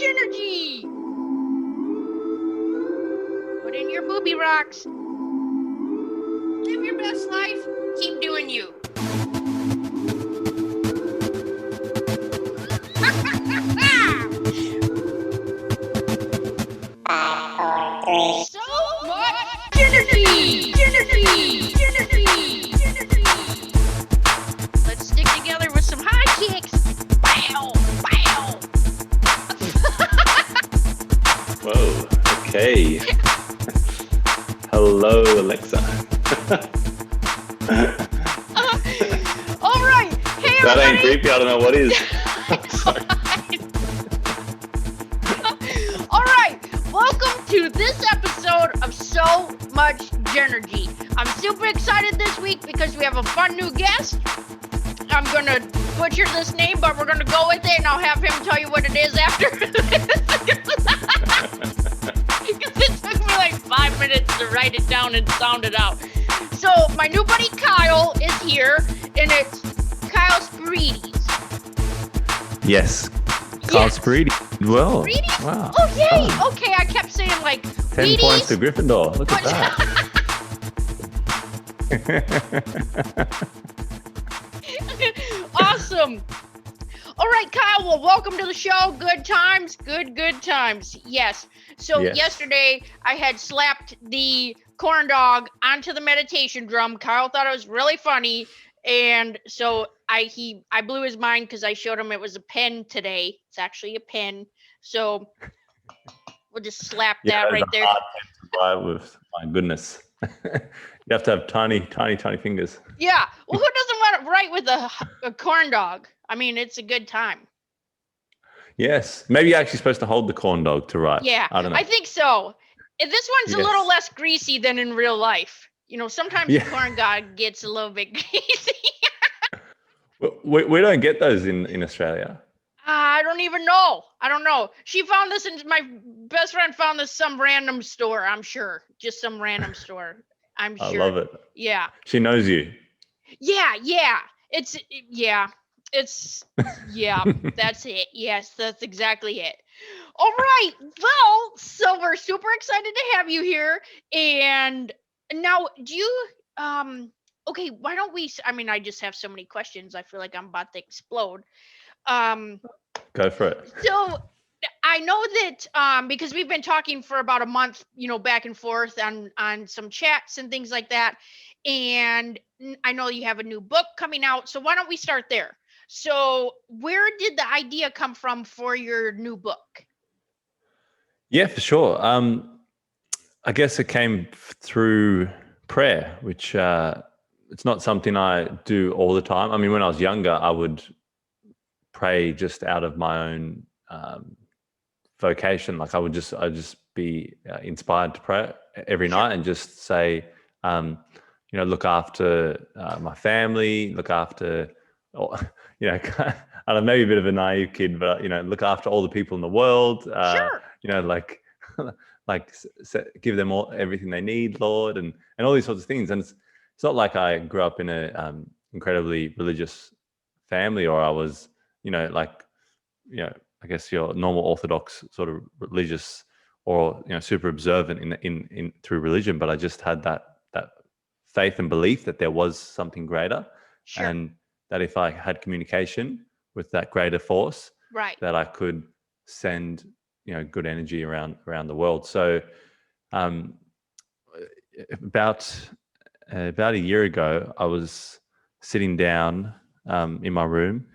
JENergy! Put in your booby rocks. Live your best life. Keep doing you. So much JENergy! JENergy! JENergy! JENergy! Let's stick together with some high kicks. Wow! Wow! Whoa, okay. Hello, Alexa. All right. Hey, That everybody. ain't creepy, I don't know what is. Sorry. All right. Welcome to this episode of So Much JENergy. I'm super excited this week because we have a fun new guest. I'm going to butcher this name, but we're going to go with it, and I'll have him tell you what it is after. Because it took me like 5 minutes to write it down and sound it out. So my new buddy Kyle is here, and it's Kyle Spyrides. Yes, Kyle Spyrides. Well, Spyrides? wow. Oh, yay! Fun. Okay, I kept saying like 10 Wheaties, points to Gryffindor. Look at that. Awesome. All right, Kyle, well, welcome to the show. Good times, good times. Yes. So Yes. Yesterday I had slapped the corn dog onto the meditation drum. Kyle thought it was really funny. And so I blew his mind because I showed him it was a pen today. It's actually a pen. So we'll just slap that right there. Hard pen to buy with, my goodness. You have to have tiny fingers. Yeah. Well, who doesn't want to write with a corn dog? I mean, it's a good time. Yes, maybe you're actually supposed to hold the corn dog to write. Yeah, I don't know. I think so. And this one's a Yes. little less greasy than in real life. You know, sometimes Yeah. the corn dog gets a little bit greasy. We don't get those in Australia. I don't even know. I don't know. She found this, and my best friend found this some random store, I'm sure. Just some random store. I'm I sure. love it. Yeah. She knows you. Yeah. It's, that's it. Yes, that's exactly it. All right. Well, so we're super excited to have you here. And now, do you, okay, why don't we, I mean, I just have so many questions. I feel like I'm about to explode. Go for it. So I know that because we've been talking for about a month, you know, back and forth on some chats and things like that. And I know you have a new book coming out. So why don't we start there? So where did the idea come from for your new book? Yeah, for sure. I guess it came through prayer, which it's not something I do all the time. I mean, when I was younger, I would pray just out of my own vocation. Like I'd just be inspired to pray every night and just say, look after my family, look after, I don't know, maybe a bit of a naive kid, but look after all the people in the world. Sure. Give them everything they need, Lord, and all these sorts of things. And it's not like I grew up in a incredibly religious family, or I was, I guess your normal Orthodox sort of religious, or super observant in through religion. But I just had that faith and belief that there was something greater, Sure. and that if I had communication with that greater force, Right. that I could send good energy around the world. So about a year ago, I was sitting down in my room,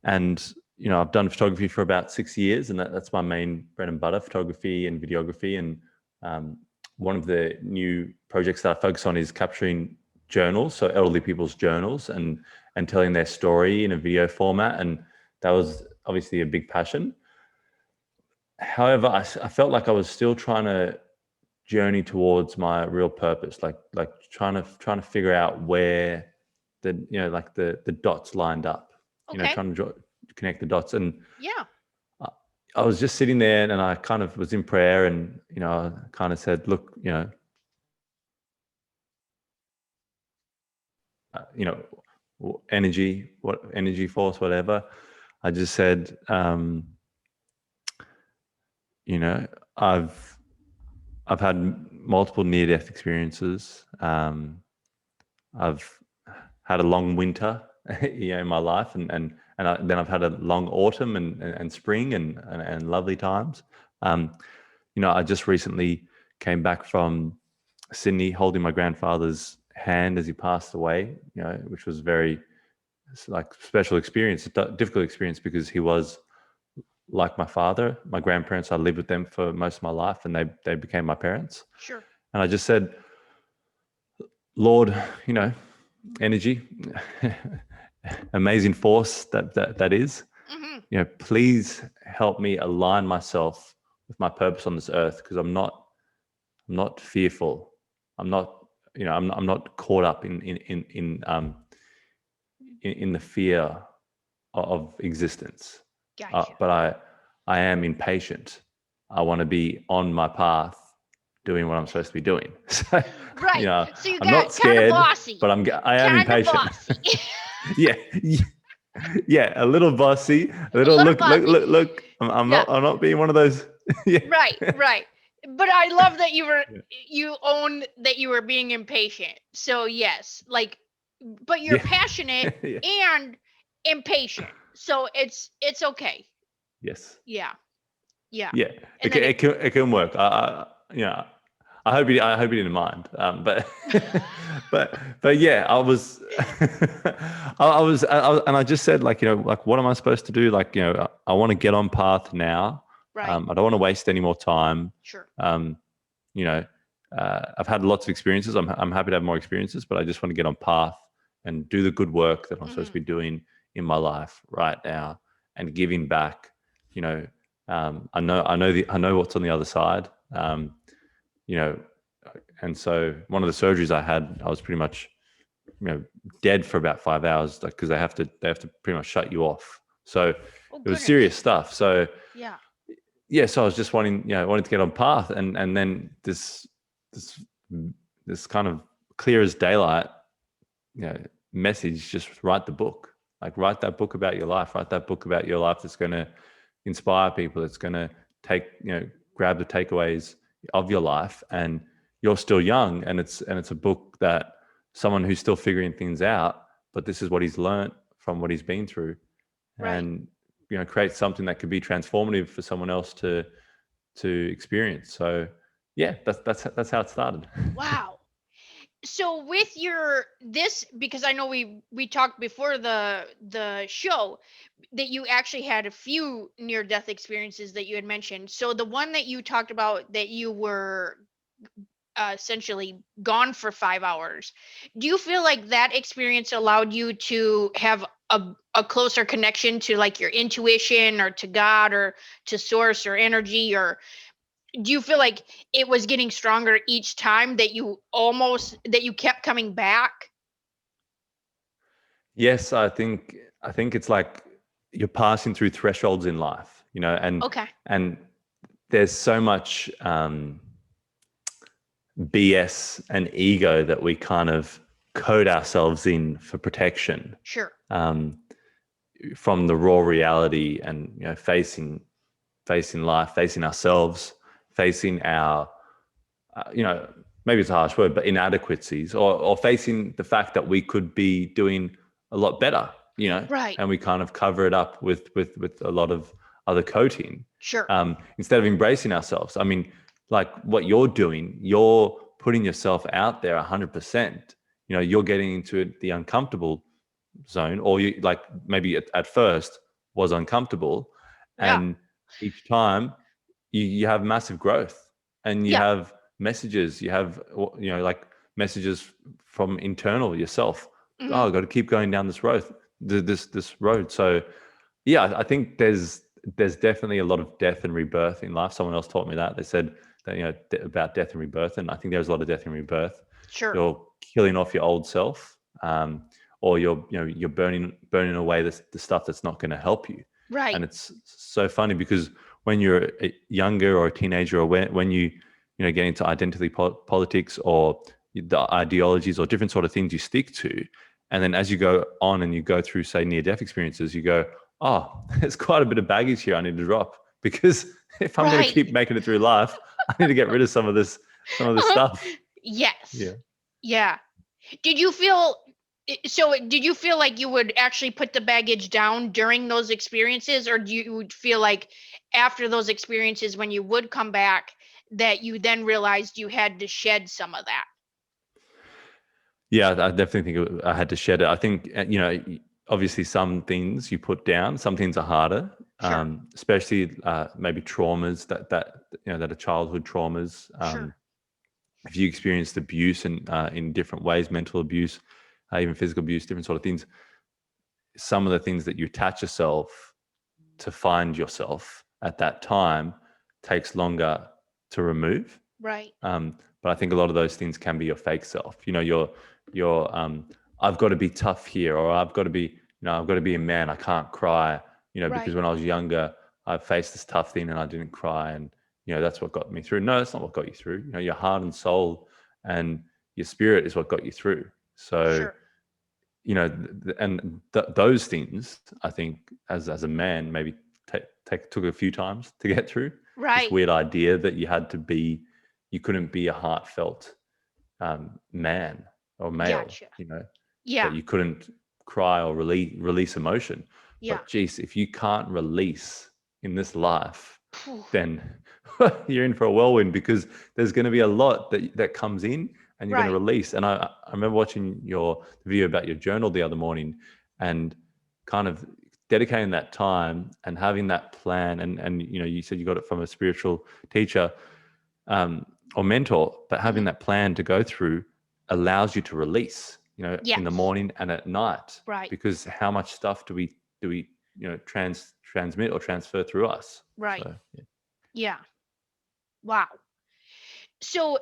and I've done photography for about 6 years, and that's my main bread and butter, photography and videography. And one of the new projects that I focus on is capturing journals, so elderly people's journals, and telling their story in a video format. And that was obviously a big passion. However, I felt like I was still trying to journey towards my real purpose, like trying to figure out where the dots lined up. Okay. Trying to connect the dots. And Yeah. I was just sitting there, and I kind of was in prayer, and I kind of said, look, energy force, whatever. I just said, you know, I've had multiple near-death experiences. I've had a long winter, in my life, then I've had a long autumn and spring and lovely times. I just recently came back from Sydney, holding my grandfather's hand as he passed away. Which was very special experience, a difficult experience, because he was like my father. My grandparents, I lived with them for most of my life, and they became my parents. Sure. And I just said, Lord, energy, amazing force that is. Mm-hmm. Please help me align myself with my purpose on this earth, because I'm not fearful. I'm not, I'm not caught up in the fear of existence. Gotcha. But I am impatient. I want to be on my path, doing what I'm supposed to be doing. So, Right. So you I'm got not scared, kind of bossy. but I am impatient. Bossy. yeah, a little bossy. A little bossy. Look. I'm not being one of those. Yeah. Right. But I love that you own that you were being impatient. So yes, but you're passionate and impatient. So it's okay. Yes. Yeah. It can work. I hope you didn't mind. But but yeah, I was and I just said, what am I supposed to do? I want to get on path now. Right. I don't want to waste any more time. Sure. I've had lots of experiences. I'm happy to have more experiences, but I just want to get on path and do the good work that I'm supposed to be doing in my life right now, and giving back. I know what's on the other side. And so one of the surgeries I had, I was pretty much, dead for about 5 hours, because they have to pretty much shut you off. So it was serious stuff. So so I was just wanting to get on path, and then this kind of clear as daylight, message, just write the book. Write that book about your life. Write that book about your life that's going to inspire people. It's going to grab the takeaways of your life. And you're still young, and it's a book that someone who's still figuring things out, but this is what he's learned from what he's been through, and create something that could be transformative for someone else to experience. So that's how it started. Wow. So with because I know we talked before the show that you actually had a few near death experiences that you had mentioned. So the one that you talked about, that you were essentially gone for 5 hours, do you feel like that experience allowed you to have a closer connection to your intuition, or to God, or to source, or energy? Or do you feel like it was getting stronger each time, that you kept coming back? Yes, I think it's like you're passing through thresholds in life, and Okay. and there's so much BS and ego that we kind of code ourselves in for protection. Sure. From the raw reality, and facing life, facing ourselves, facing our maybe it's a harsh word, but inadequacies, or facing the fact that we could be doing a lot better, Right. and we kind of cover it up with a lot of other coating. Sure. Instead of embracing ourselves. I mean, like what you're doing, you're putting yourself out there 100%. You're getting into the uncomfortable zone, or you maybe at first was uncomfortable, and each time you have massive growth, and you have messages, you have messages from internal yourself. Mm-hmm. Oh, I've got to keep going down this road. So I think there's definitely a lot of death and rebirth in life. Someone else taught me that. They said that about death and rebirth, and I think there's a lot of death and rebirth. Sure. You're killing off your old self, or you're burning away the stuff that's not going to help you. Right. And it's so funny, because when you're younger or a teenager, or when you get into identity politics, or the ideologies or different sort of things you stick to, and then as you go on and you go through, say, near-death experiences, you go, oh, there's quite a bit of baggage here I need to drop, because if I'm going to Right. keep making it through life, I need to get rid of some of this stuff. Yes. Yeah. Yeah. Did you feel did you feel like you would actually put the baggage down during those experiences, or do you feel like after those experiences when you would come back that you then realized you had to shed some of that? Yeah, I definitely think I had to shed it. I think, obviously some things you put down, some things are harder, Sure. especially maybe traumas that are childhood traumas. Sure. If you experienced abuse and in different ways, mental abuse, even physical abuse, different sort of things, some of the things that you attach yourself to find yourself at that time takes longer to remove. Right. But I think a lot of those things can be your fake self. Your I've got to be tough here, or I've got to be a man. I can't cry, because Right. when I was younger, I faced this tough thing and I didn't cry, and that's what got me through. No, that's not what got you through. Your heart and soul and your spirit is what got you through. So, Sure. those things, I think, as a man, maybe took a few times to get through. This Right. weird idea that you couldn't be a heartfelt man or male, Gotcha. that Yeah. you couldn't cry or release emotion. Yeah. But geez, if you can't release in this life, Phew. then you're in for a whirlwind, because there's going to be a lot that comes in and you're going to Right. release. And I remember watching your video about your journal the other morning, and kind of dedicating that time and having that plan. And you said you got it from a spiritual teacher, or mentor, but having Mhm. that plan to go through allows you to release, in the Yes. morning and at night, Right. because how much stuff do we transmit or transfer through us? Right. So yeah. Yeah. Wow. So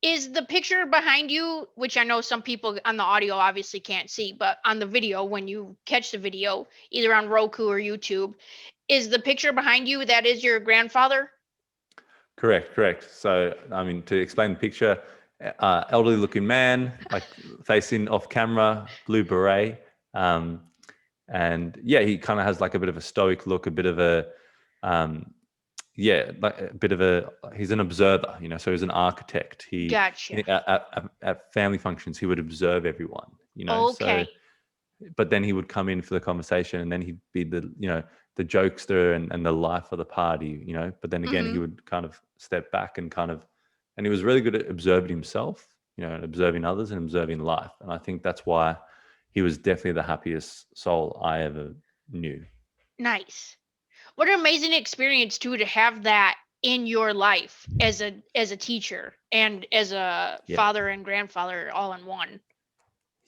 is the picture behind you, which I know some people on the audio obviously can't see, but on the video, when you catch the video, either on Roku or YouTube, is the picture behind you that is your grandfather? Correct. So, I mean, to explain the picture, elderly looking man, like facing off camera, blue beret. Um, and yeah, he kind of has like a bit of a stoic look, a bit of a, um, like a bit of he's an observer, so he's an architect. Gotcha. At family functions, he would observe everyone, so, Okay. but then he would come in for the conversation, and then he'd be the jokester and the life of the party, but then again, he Mhm. would kind of step back and he was really good at observing himself, and observing others and observing life. And I think that's why he was definitely the happiest soul I ever knew. Nice. What an amazing experience too to have that in your life as a teacher and as a Yeah. father and grandfather all in one.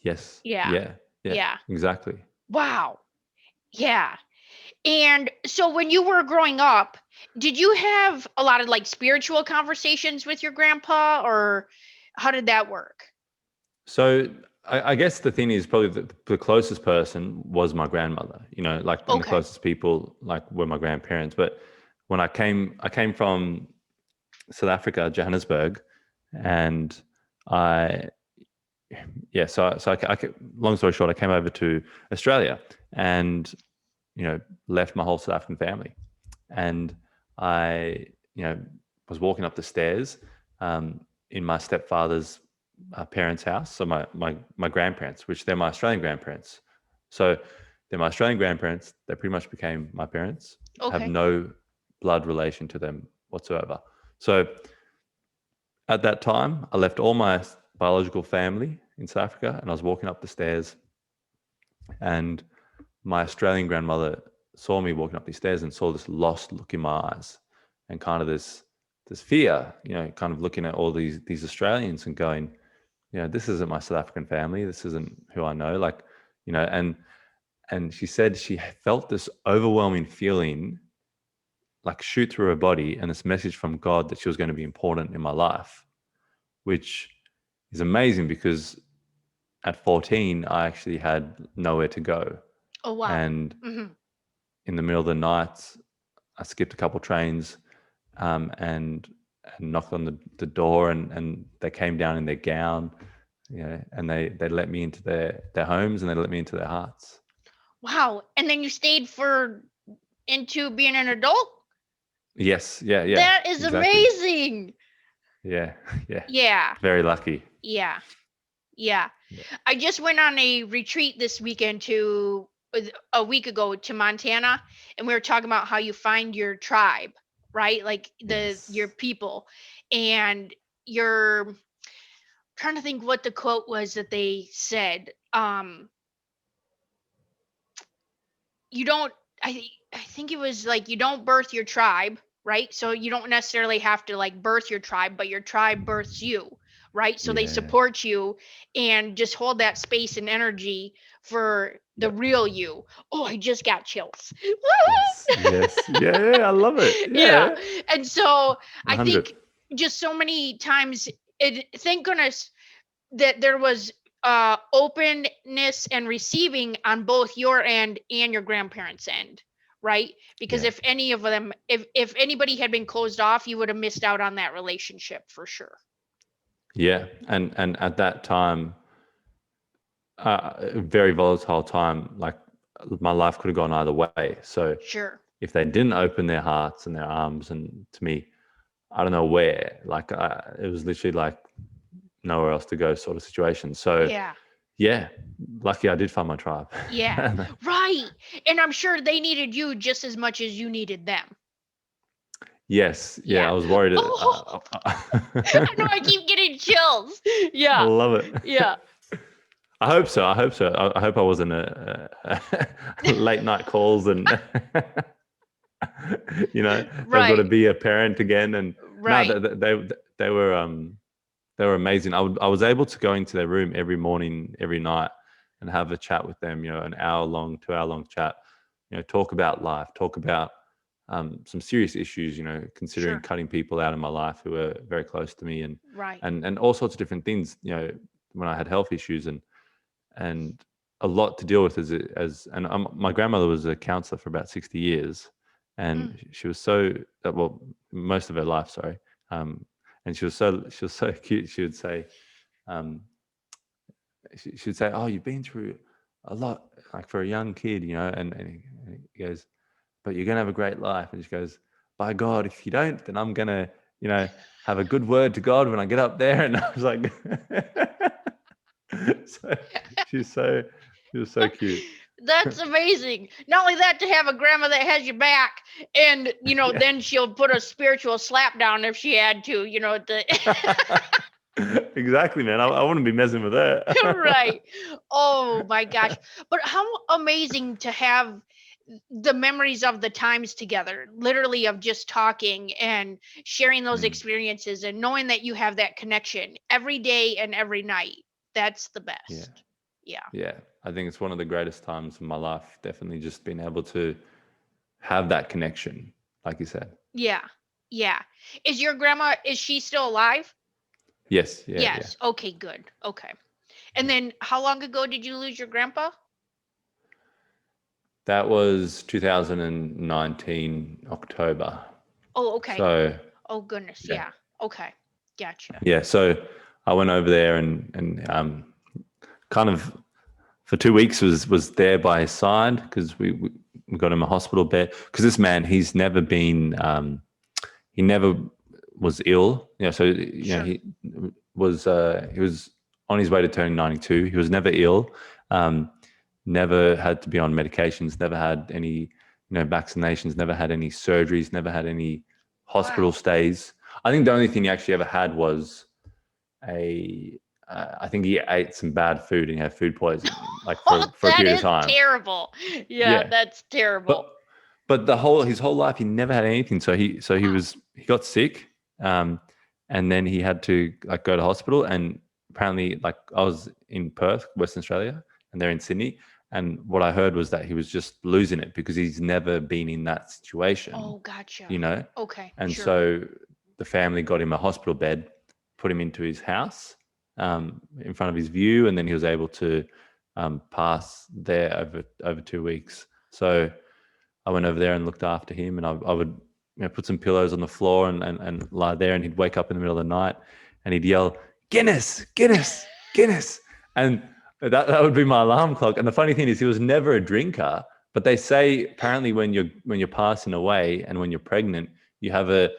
Yes. Yeah. Yeah. Yeah. Yeah. Exactly. Wow. Yeah. And so when you were growing up, did you have a lot of like spiritual conversations with your grandpa, or how did that work? So I guess the thing is, probably the closest person was my grandmother, like, and the Okay. closest people like were my grandparents. But when I came from South Africa, Johannesburg, and I, yeah, long story short, I came over to Australia and, left my whole South African family. And I, was walking up the stairs, in my stepfather's parents' house. So my grandparents, which they're my Australian grandparents. So they're my Australian grandparents. They pretty much became my parents. I have Okay. no blood relation to them whatsoever. So at that time, I left all my biological family in South Africa, and I was walking up the stairs, and my Australian grandmother saw me walking up these stairs and saw this lost look in my eyes, and kind of this fear, kind of looking at all these Australians and going, this isn't my South African family. This isn't who I know. Like, and she said she felt this overwhelming feeling like shoot through her body, and this message from God that she was going to be important in my life, which is amazing because at 14, I actually had nowhere to go. Oh wow. And Mhm. in the middle of the night, I skipped a couple trains, and knocked on the door, and they came down in their gown, and they let me into their homes, and they let me into their hearts. Wow. And then you stayed for into being an adult? Yes. Yeah. Yeah. That is Exactly. amazing. Yeah. Yeah. Yeah. Very lucky. Yeah. Yeah. Yeah. I just went on a retreat this weekend a week ago to Montana, and we were talking about how you find your tribe, right? Like your Yes. people. And you're trying to think what the quote was that they said. You don't I think it was like you don't birth your tribe, right? So you don't necessarily have to like birth your tribe, but your tribe births you, right? So they Yeah. support you and just hold that space and energy for the Yep. real you. Oh, I just got chills. Yes. Yes. Yeah. Yeah. I love it. Yeah. Yeah. And so I 100. think just so many times thank goodness that there was openness and receiving on both your end and your grandparents' end, right? Because Yeah. if any of them, if anybody had been closed off, you would have missed out on that relationship for sure. Yeah. And at that time, a very volatile time, like my life could have gone either way. So Sure. if they didn't open their hearts and their arms and to me, I don't know where, like it was literally like nowhere else to go sort of situation. So Yeah. yeah, lucky I did find my tribe. Yeah. Right. And I'm sure they needed you just as much as you needed them. Yes, yeah, Yeah. I was worried. Oh, I know I keep getting chills. I Yeah. love it. Yeah. I hope so. I hope so. I hope I wasn't a late night calls and they've got to Right. be a parent again. And no, Right. they were amazing. I was able to go into their room every morning, every night, and have a chat with them. An hour long, 2 hour long chat. Talk about life, talk about some serious issues. Considering Sure. cutting people out of my life who were very close to me, and Right. and all sorts of different things. When I had health issues and a lot to deal with and my grandmother was a counselor for about 60 years, Mm. and she was so well most of her life, sorry. And she was so cute. She would say, um, she would say, "Oh, you've been through a lot, like for a young kid, and he goes, but you're gonna have a great life." And she goes, "By God, if you don't, then I'm gonna, have a good word to God when I get up there." And I was like, so she's so she was so cute. That's amazing. Not only that, to have a grandma that has your back, and Yeah. then she'll put a spiritual slap down if she had to. Exactly, man. I wouldn't be messing with her. Right. Oh my gosh. But how amazing to have the memories of the times together, literally of just talking and sharing those Mm, experiences and knowing that you have that connection every day and every night. That's the yeah. best. Yeah. Yeah. I think it's one of the greatest times in my life. Definitely just being able to have that connection, like you said. Yeah. Yeah. Is she still alive? Yes. Yeah. Yeah. Yes. Okay, good. Okay. And then how long ago did you lose your grandpa? That was 2019 October. Oh, okay. So Oh goodness. yeah. Yeah. Okay. Gotcha. Yeah. So I went over there and kind of for 2 weeks was there by his side because we got him a hospital bed because this man he never was ill. So Sure. he was on his way to turning 92. He was never ill. Um, Never had to be on medications. Never had any vaccinations. Never had any surgeries. Never had any hospital Wow. stays. I think the only thing he actually ever had was I think he ate some bad food and he had food poisoning, like Oh, for a that period of is time. terrible. Yeah, Yeah, that's but terrible. but his whole life he never had anything. So Wow. he got sick, and then he had to like go to hospital. And apparently, like I was in Perth, Western Australia, and they're in Sydney. And what I heard was that he was just losing it because he's never been in that situation, Oh, gotcha. you know. Okay, And sure. so the family got him a hospital bed, put him into his house in front of his view, and then he was able to pass there over 2 weeks. So I went over there and looked after him, and I would put some pillows on the floor and lie there, and he'd wake up in the middle of the night and he'd yell, "Guinness, Guinness, Guinness," and that would be my alarm clock. And the funny thing is, he was never a drinker, but they say apparently when you're passing away and when you're pregnant, you have a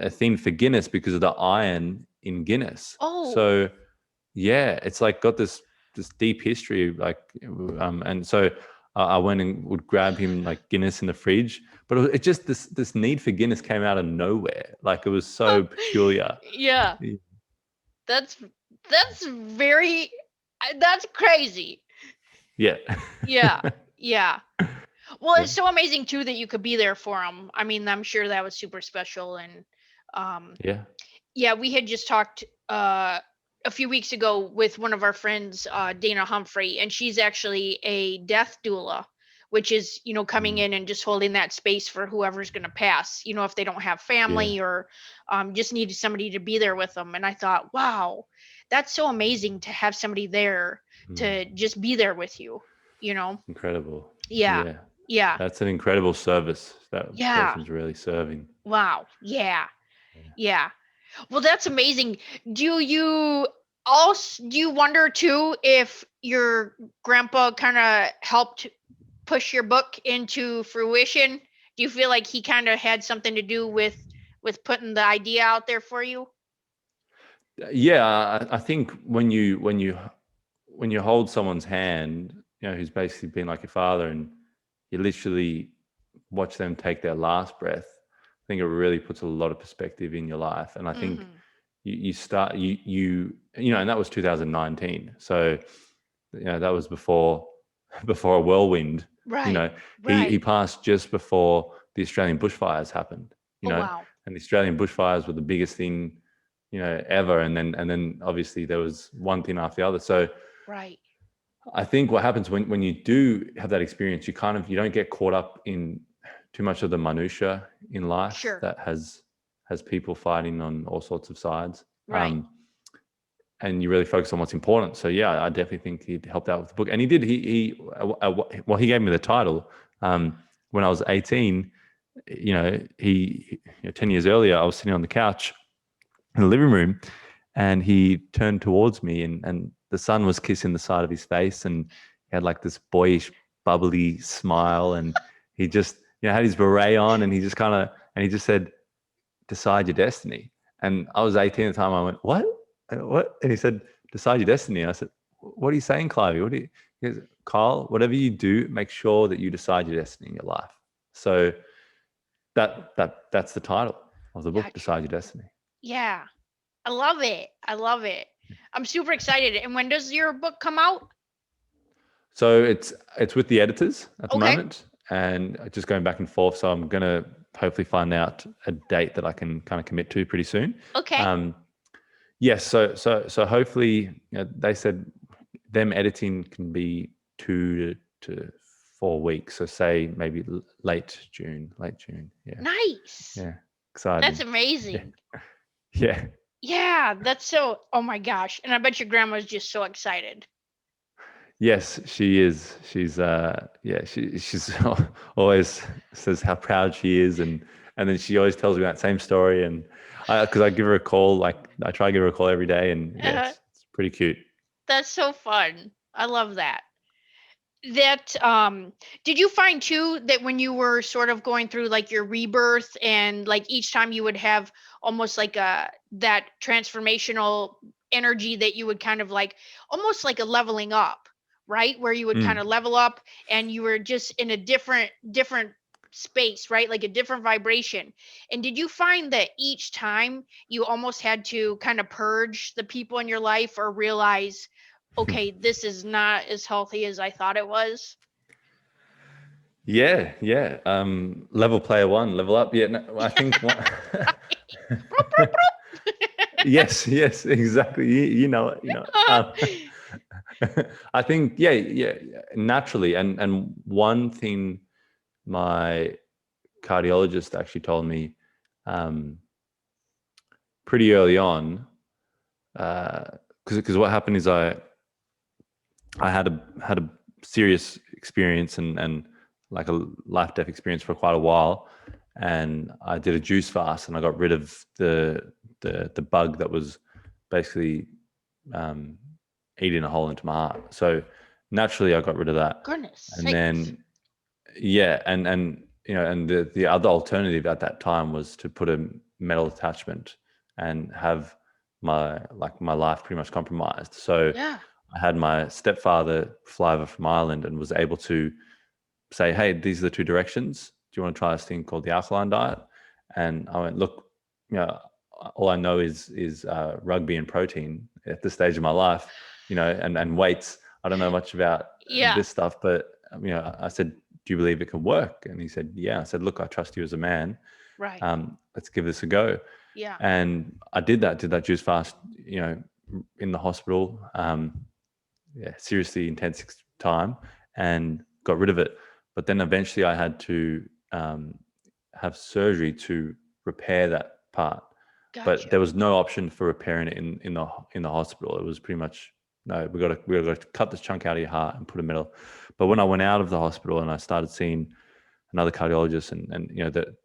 thing for Guinness because of the iron in Guinness. Oh, So yeah, it's like got this deep history, like, and so I went and would grab him like Guinness in the fridge, but it just this need for Guinness came out of nowhere. Like it was so peculiar. yeah. That's very that's crazy. Yeah. Yeah. Yeah. Well, Yeah. it's so amazing too that you could be there for him. I mean, I'm sure that was super special. And um Yeah. yeah, we had just talked a few weeks ago with one of our friends, Dana Humphrey, and she's actually a death doula, which is, coming Mm. in and just holding that space for whoever's going to pass, if they don't have Yeah. family or just need somebody to be there with them. And I thought, wow, that's so amazing to have somebody there Mm. to just be there with you, you know? Incredible. Yeah. Yeah. Yeah. That's an incredible service that Yeah. person's really serving. Wow. Yeah. Yeah. Yeah. Well, that's amazing. Do you wonder too if your grandpa kind of helped push your book into fruition? Do you feel like he kind of had something to do with putting the idea out there for you? Yeah, I think when you hold someone's hand, who's basically been like your father, and you literally watch them take their last breath, I think it really puts a lot of perspective in your life. And I think Mhm. you start and that was 2019. So that was before before a whirlwind. You Right. know, he Right. passed just before the Australian bushfires happened. Oh wow. And the Australian bushfires were the biggest thing ever. And then obviously there was one thing after the other. So Right. I think what happens when you do have that experience, you don't get caught up in too much of the minutia in life Sure. that has people fighting on all sorts of sides. Right. And you really focus on what's important. So yeah, I definitely think he'd helped out with the book, and he did. He gave me the title when I was 18. He 10 years earlier, I was sitting on the couch in the living room, and he turned towards me, and the sun was kissing the side of his face, and he had like this boyish, bubbly smile, and he just had his beret on, and he just said, "Decide your destiny." And I was 18 at the time. I went, "What? What?" And he said, "Decide your destiny." And I said, "What are you saying, Clive? What do you?" He goes, "Kyle, whatever you do, make sure that you decide your destiny in your life." So that's the title of the book, Gotcha. "Decide Your Destiny." Yeah. I love it. I love it. I'm super excited. And when does your book come out? So it's with the editors at the Okay. moment, and just going back and forth. So I'm gonna hopefully find out a date that I can kind of commit to pretty soon. Okay. Um, yes. So hopefully, they said them editing can be 2 to 4 weeks. So say maybe late June. Yeah. Nice. Yeah. That's Exciting. Yeah. amazing. Yeah. Yeah, that's so, oh my gosh. And I bet your grandma's just so excited. Yes, she is. She's always says how proud she is, and then she always tells me that same story, and because I give her a call, like I try to give her a call every day, and Uh, it's pretty cute. that's so fun. I love that. That did you find too that when you were sort of going through like your rebirth, and like each time you would have almost like a that transformational energy, that you would kind of like almost like a leveling up, right? Where you would kind Mm. of level up and you were just in a different space, right? Like a different vibration. And did you find that each time you almost had to kind of purge the people in your life, or realize, okay, this is not as healthy as I thought it was? Yeah, yeah. Level player one, level up. Yeah, no, I think one. Broop, broop, Yes, yes, exactly. You know it. broop. I think yeah, naturally, and one thing my cardiologist actually told me um, pretty early on, because what happened is I had a serious experience, and like a life death experience for quite a while, and I did a juice fast, and I got rid of the bug that was basically um, eating a hole into my heart. So naturally, I got rid of that, Goodness and sakes. then yeah, and and the other alternative at that time was to put a metal attachment and have my life pretty much compromised. So Yeah. I had my stepfather fly over from Ireland and was able to say, hey, these are the two directions. Do you want to try this thing called the alkaline diet? And I went, look, all I know is rugby and protein at this stage of my life, and weights. I don't know much about Yeah. this stuff, but I said, do you believe it can work? And he said, yeah. I said, look, I trust you as a man. Right. Let's give this a go. Yeah. And I did that juice fast, in the hospital. Seriously intense time, and got rid of it. But then eventually I had to have surgery to repair that part. Gotcha. But there was no option for repairing it in the hospital. It was pretty much, no, we got to cut this chunk out of your heart and put a metal. But when I went out of the hospital and I started seeing another cardiologist, and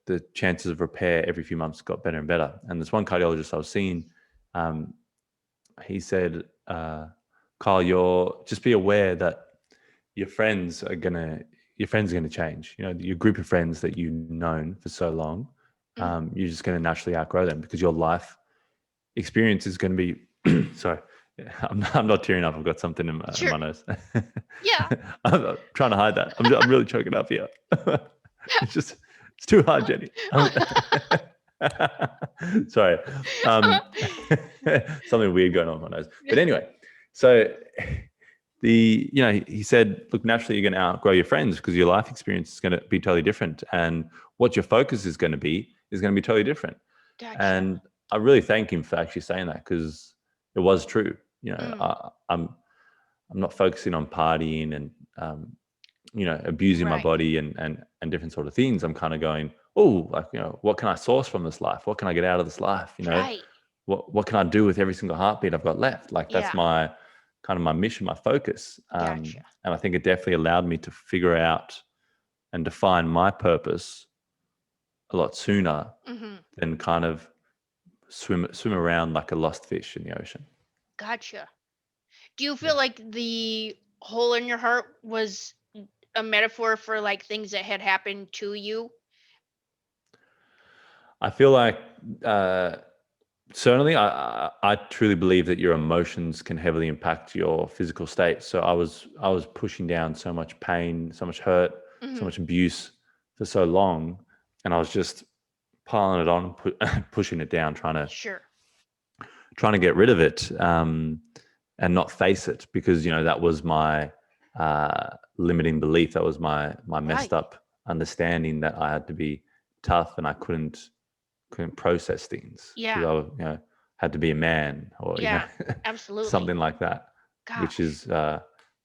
the chances of repair every few months got better and better. And this one cardiologist I was seeing, he said, Kyle, just be aware that your friends are gonna change. Your group of friends that you've known for so long, you're just gonna naturally outgrow them because your life experience is going to be. Sorry, I'm not tearing up. I've got something in my nose. Yeah. I'm trying to hide that. I'm really choking up here. It's too hard, Jenny. Sorry. Something weird going on with my nose. But anyway, so he said, look, naturally you're going to outgrow your friends because your life experience is going to be totally different, and what your focus is going to be totally different. Gotcha. And I really thank him for actually saying that, because it was true. I'm not focusing on partying and abusing my body and different sort of things. I'm kind of going, what can I source from this life? What can I get out of this life? Right. What can I do with every single heartbeat I've got left? Like, that's my kind of my mission, my focus. Gotcha. And I think it definitely allowed me to figure out and define my purpose a lot sooner than kind of swim around like a lost fish in the ocean. Gotcha. Do you feel like the hole in your heart was a metaphor for like things that had happened to you? I feel like certainly I truly believe that your emotions can heavily impact your physical state. So I was pushing down so much pain, so much hurt, so much abuse for so long, and I was just piling it on, pushing it down, trying to get rid of it, and not face it, because that was my limiting belief. That was my messed up understanding that I had to be tough and I couldn't process things. Yeah. I had to be a man, or absolutely, something like that. Gosh. Which is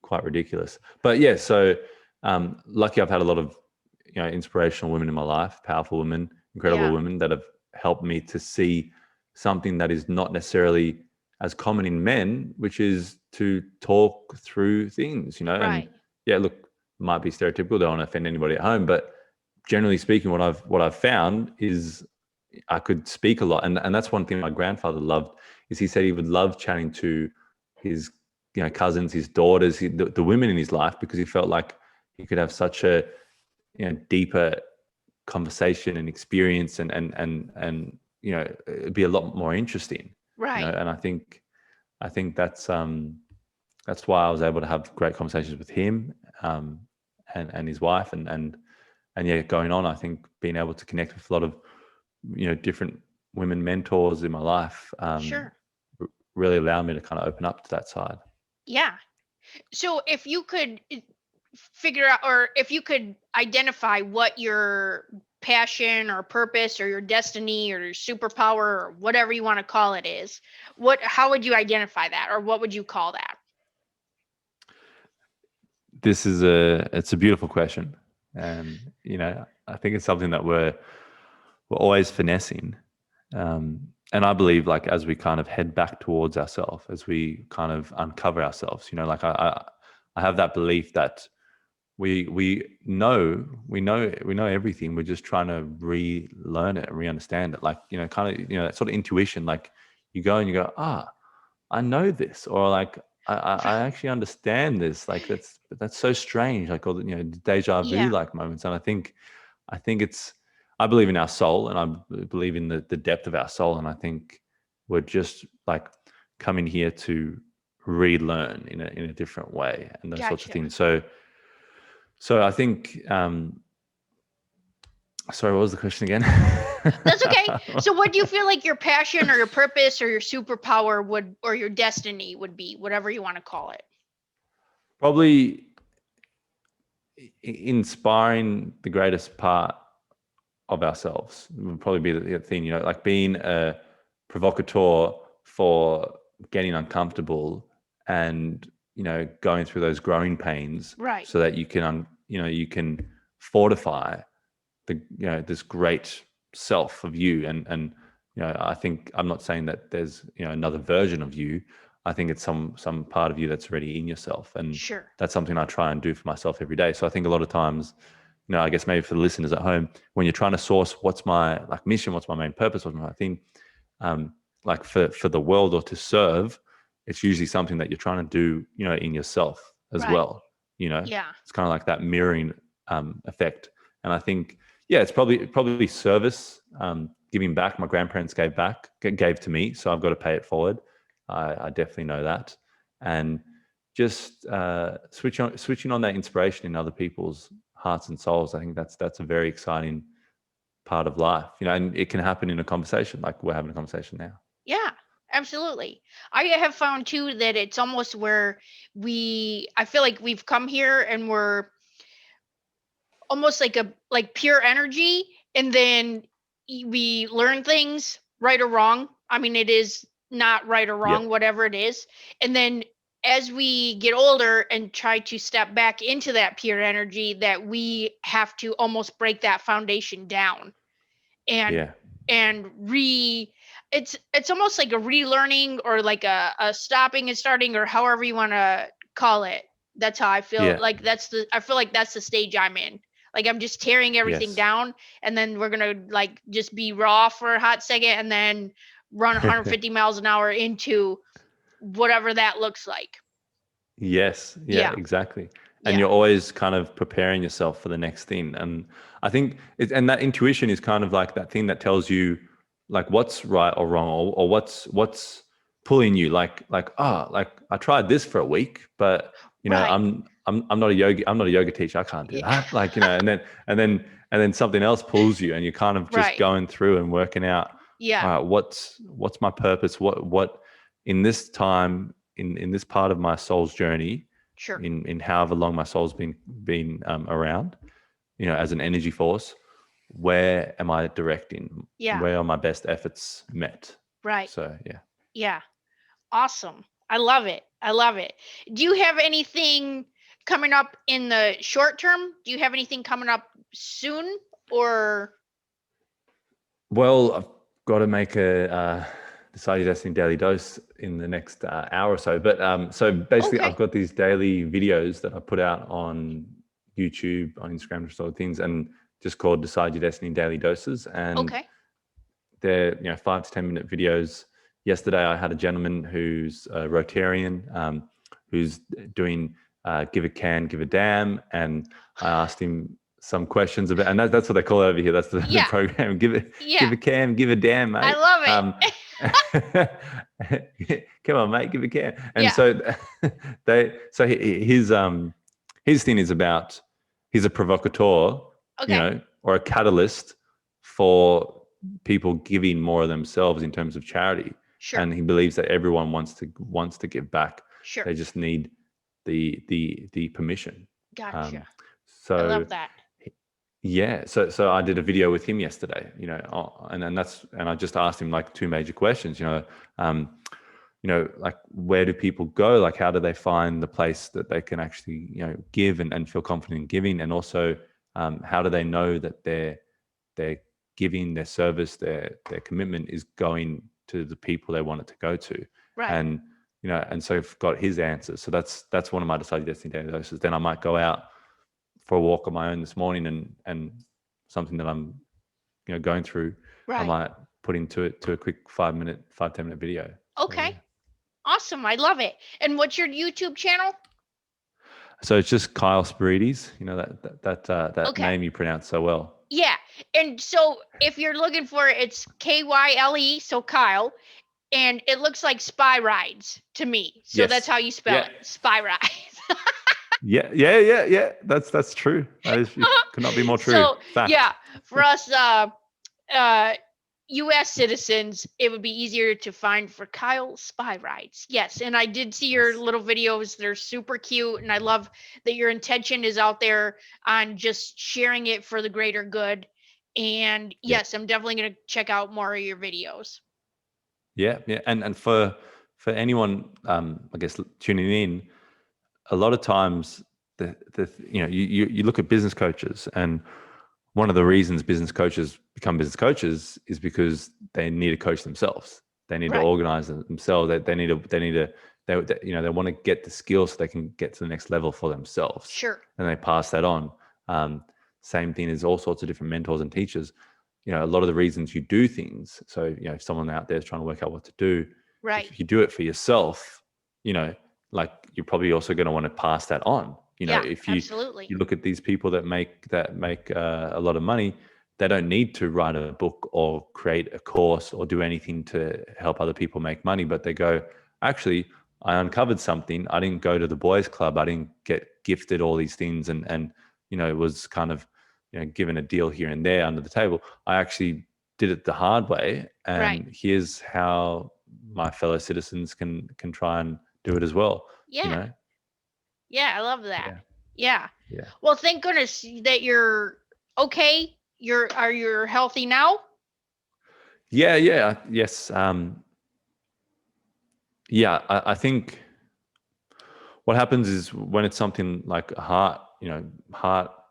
quite ridiculous. But yeah, so lucky I've had a lot of inspirational women in my life, powerful women, incredible women that have helped me to see something that is not necessarily as common in men, which is to talk through things, Right. And yeah, look, might be stereotypical, don't want to offend anybody at home, but generally speaking, what I've found is I could speak a lot. And that's one thing my grandfather loved, is he said he would love chatting to his cousins, his daughters, the women in his life, because he felt like he could have such a deeper conversation and experience, and it'd be a lot more interesting. Right. And I think that's why I was able to have great conversations with him, and his wife, and yeah, going on, I think being able to connect with a lot of different women mentors in my life really allowed me to kind of open up to that side. Yeah. So if you could figure out, or if you could identify what your passion or purpose or your destiny or your superpower or whatever you want to call it is, how would you identify that, or what would you call that? It's a beautiful question. And I think it's something that we're always finessing. And I believe, like, as we kind of head back towards ourselves, as we kind of uncover ourselves, like I have that belief that we know everything. We're just trying to relearn it and re-understand it. Like, kind of, that sort of intuition, like you go and you go, I know this, or like, I actually understand this. Like, that's so strange. Like, all the, deja vu like moments. And I think I think I believe in our soul, and I believe in the depth of our soul, and I think we're just like coming here to relearn in a different way and those sorts of Gotcha. things. So I think. Sorry, what was the question again? That's okay. So what do you feel like your passion or your purpose or your superpower would, or your destiny would be, whatever you want to call it? Probably inspiring the greatest part of ourselves would probably be the thing, like being a provocateur for getting uncomfortable and, going through those growing pains Right. so that you can, you can fortify this great self of you. And, I think I'm not saying that there's, another version of you. I think it's some part of you that's already in yourself. And Sure. that's something I try and do for myself every day. So I think a lot of times, I guess maybe for the listeners at home, when you're trying to source what's my like mission, what's my main purpose, what's my thing, like for the world or to serve, it's usually something that you're trying to do, in yourself as Right. well. Yeah. It's kind of like that mirroring effect. And I think, yeah, it's probably service, giving back. My grandparents gave to me, so I've got to pay it forward. I definitely know that, and just switching on that inspiration in other people's hearts and souls. I think that's a very exciting part of life, and it can happen in a conversation like we're having a conversation now. Yeah, absolutely. I have found too that it's almost where I feel like we've come here and we're almost like pure energy, and then we learn things, right or wrong. I mean, it is not right or wrong, Yep. whatever it is. And then as we get older and try to step back into that pure energy, that we have to almost break that foundation down and Yeah. and it's almost like a relearning, or like a stopping and starting, or however you want to call it. That's how I feel. Yeah. Like I feel like that's the stage I'm in. Like I'm just tearing everything Yes. down, and then we're gonna like just be raw for a hot second, and then run 150 miles an hour into whatever that looks like. Yes. Yeah, Yeah. exactly. And Yeah. you're always kind of preparing yourself for the next thing. And I think and that intuition is kind of like that thing that tells you like what's right or wrong, or what's pulling you, like like I tried this for a week, but Right. I'm not a yoga teacher. I can't do Yeah. that. Like, and then something else pulls you, and you're kind of just Right. going through and working out, Yeah. all right, what's my purpose? What in this time, in this part of my soul's journey, Sure. in however long my soul's been around, as an energy force, where am I directing? Yeah. Where are my best efforts met? Right. So yeah. Yeah. Awesome. I love it. I love it. Do you have anything coming up in the short term? Do you have anything coming up soon, or? Well, I've got to make a Decide Your Destiny daily dose in the next hour or so. But so basically, Okay. I've got these daily videos that I put out on YouTube, on Instagram, just all things, and just called Decide Your Destiny daily doses. And Okay. they're 5 to 10 minute videos. Yesterday, I had a gentleman who's a Rotarian, who's doing give a can, give a damn, and I asked him some questions about, and that's what they call it over here. That's the Yeah. program. Give Yeah. a can, give a damn, mate. I love it. Come on, mate, give a can. And Yeah. so his thing is about, he's a provocateur, Okay. or a catalyst for people giving more of themselves in terms of charity. Sure. And he believes that everyone wants to give back. Sure. They just need the permission. Gotcha. I So love that. yeah, so I did a video with him yesterday, and I just asked him like two major questions, like where do people go? Like how do they find the place that they can actually, give and feel confident in giving? And also, how do they know that their giving, their service, their commitment is going to the people they want it to go to? Right. And and so I've got his answers. So that's one of my Decided Destiny daily doses. Then I might go out for a walk on my own this morning, and something that I'm going through, I Right. might put into it to a quick 5-10 minute video. Okay. Awesome. I love it. And what's your YouTube channel? So it's just Kyle Spyrides, that Okay. name you pronounce so well. Yeah, And so if you're looking for it, it's Kyle, so Kyle, and it looks like Spyrides to me. So Yes. that's how you spell it, Spyrides. Yeah. That's true. That is, it could not be more true. So Fact. yeah, for us U.S. citizens, it would be easier to find for Kyle Spyrides. Yes, and I did see your little videos. They're super cute, and I love that your intention is out there on just sharing it for the greater good. And yes, I'm definitely going to check out more of your videos. Yeah. And for anyone, I guess tuning in, a lot of times you look at business coaches, and one of the reasons business coaches become business coaches is because they need to coach themselves. They need to organize themselves. They want to get the skills so they can get to the next level for themselves. Sure. And they pass that on. Same thing as all sorts of different mentors and teachers. A lot of the reasons you do things. So, if someone out there is trying to work out what to do, if you do it for yourself, like you're probably also going to want to pass that on. If you look at these people that make a lot of money, they don't need to write a book or create a course or do anything to help other people make money, but they go, actually, I uncovered something. I didn't go to the boys club. I didn't get gifted all these things and it was kind of, given a deal here and there under the table. I actually did it the hard way. And here's how my fellow citizens can try and do it as well. Yeah. Yeah, I love that. Yeah. Yeah. Well, thank goodness that you're okay. Are you healthy now? Yeah. Yes. I think what happens is when it's something like a heart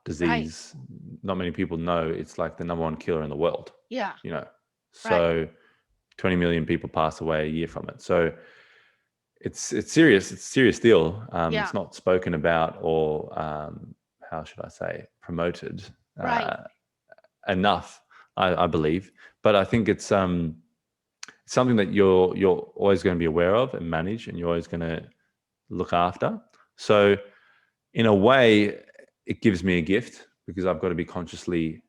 disease, not many people know it's like the number one killer in the world. Yeah. So 20 million people pass away a year from it. So it's serious. It's a serious deal. It's not spoken about or how should I say, promoted enough, I believe. But I think it's something that you're always going to be aware of and manage, and you're always going to look after. So in a way, it gives me a gift because I've got to be consciously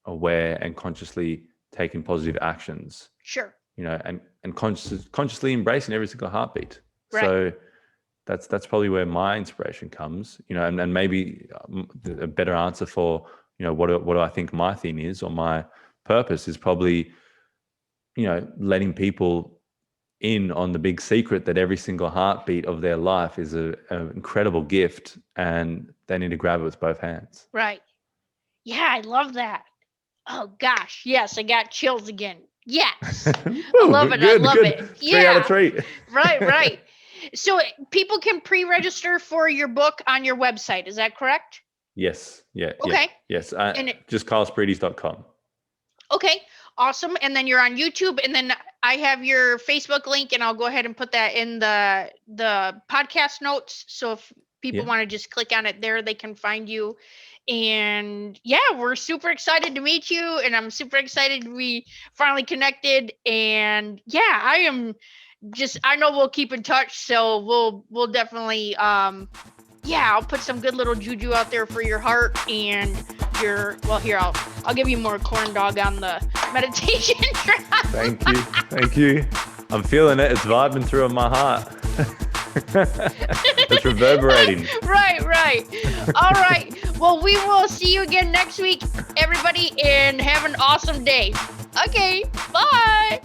aware and consciously taking positive actions. Sure. And consciously embracing every single heartbeat. So that's probably where my inspiration comes, and maybe a better answer for, what do I think my thing is, or my purpose is probably, letting people in on the big secret that every single heartbeat of their life is an incredible gift, and they need to grab it with both hands. Right. Yeah, I love that. Oh gosh, yes, I got chills again. Yes. I love it. I love it. Yeah. 3 out of 3. Right. So people can pre-register for your book on your website. Is that correct? Yes. Yeah. Okay. Yes. Just KyleSpyrides.com. Okay. Awesome. And then you're on YouTube, and then I have your Facebook link, and I'll go ahead and put that in the podcast notes. So if people want to just click on it there, they can find you. And yeah, we're super excited to meet you, and I'm super excited we finally connected. And yeah, I know we'll keep in touch, so we'll definitely I'll put some good little juju out there for your heart and here I'll give you more corn dog on the meditation track. Thank you. I'm feeling it. It's vibing through my heart. It's reverberating. Right. All right. Well, we will see you again next week, everybody, and have an awesome day. Okay. Bye.